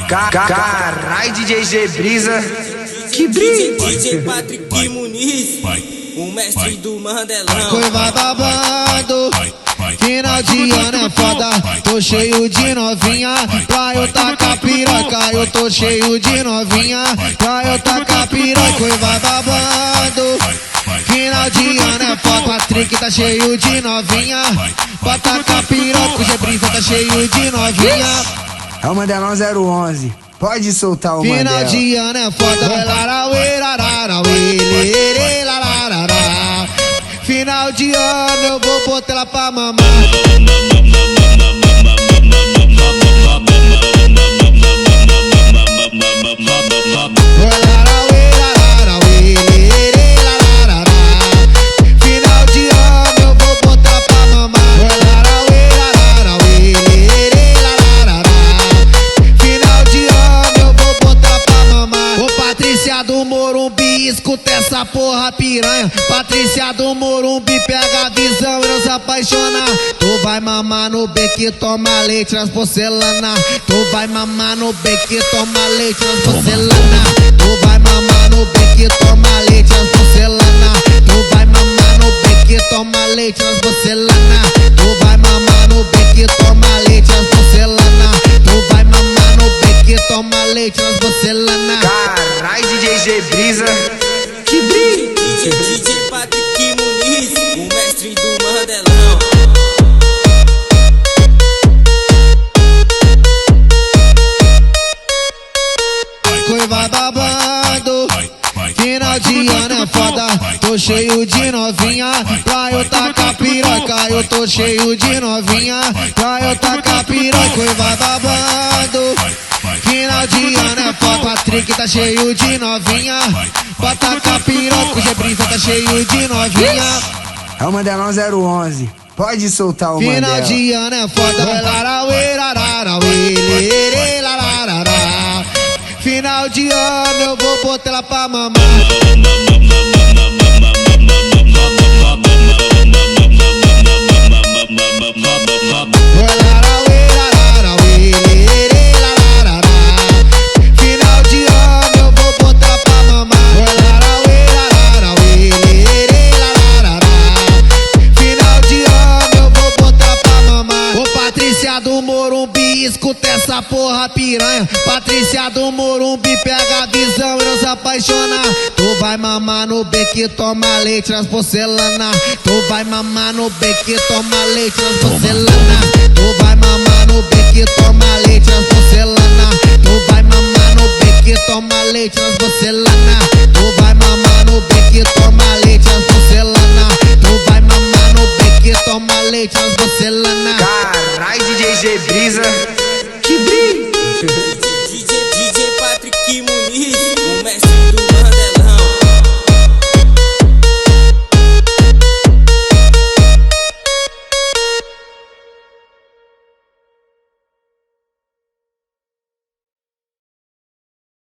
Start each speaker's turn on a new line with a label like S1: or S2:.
S1: Carai, DJ Brisa, que brisa.
S2: DJ Patrick Muniz, o mestre do Mandelão.
S3: Coiva babando, final de ano é foda. Tô cheio de novinha, pra eu tacar piroca. Eu tô cheio de novinha, pra eu tacar piroca. Coiva babando, final de ano é foda. Patrick tá cheio de novinha, pra tacar piroca. O G-Brisa tá cheio de novinha.
S1: É o Mandelão 011, pode soltar o Mandel.
S3: Final de ano é foda. Final de ano eu vou botar ela pra mamar. Final de ano eu vou botar ela pra mamar. Final de ano eu vou botar ela pra mamar. Ô Patrícia do Morumbi, escuta essa porra piranha. Patrícia do Morumbi, pega a visão e não se apaixonar. Tu vai mamar no beque, toma leite nas porcelana. Tu vai mamar no beque, toma leite nas porcelana. Tu vai mamar no beque, toma leite nas porcelana. Tu vai mamar no beque, toma leite nas porcelana. Tu vai mamar no beque, toma leite nas porcelana. Tu vai mamar no beque, toma leite nas porcelana.
S1: Carai, DJ Brisa, que brisa.
S2: DJ Patrick Muniz, o mestre do Mandelão.
S3: Coiva babando, final de ano é foda. Tô cheio de novinha, pra eu tacar piroca. Eu tô cheio de novinha, pra eu tacar piroca. Coiva babando, final de ano é foda. Patrick tá cheio de novinha, pra tacar piroca. O G-Brisa tá cheio de novinha.
S1: É o Mandelão 011, pode soltar o Mandel.
S3: Final de ano é foda. Final de ano eu vou botar ela pra mamar. Final de ano eu vou botar pra mamar. Final de ano eu vou botar pra mamar. Ô Patrícia do Morumbi, escuta essa porra piranha. Patrícia do Morumbi, pega a visão e não se apaixonar. Tu vai mamar no beque, toma leite nas porcelana. Tu vai mamar no beque, toma leite nas porcelana. Tu vai mamar no beque, toma leite nas porcelana. Tu vai mamar no beque, toma leite nas porcelana. Tu vai mamar no beque, toma leite nas porcelana. Tu vai mamar no beque, toma leite nas porcelana.
S1: Carai, DJ Brisa,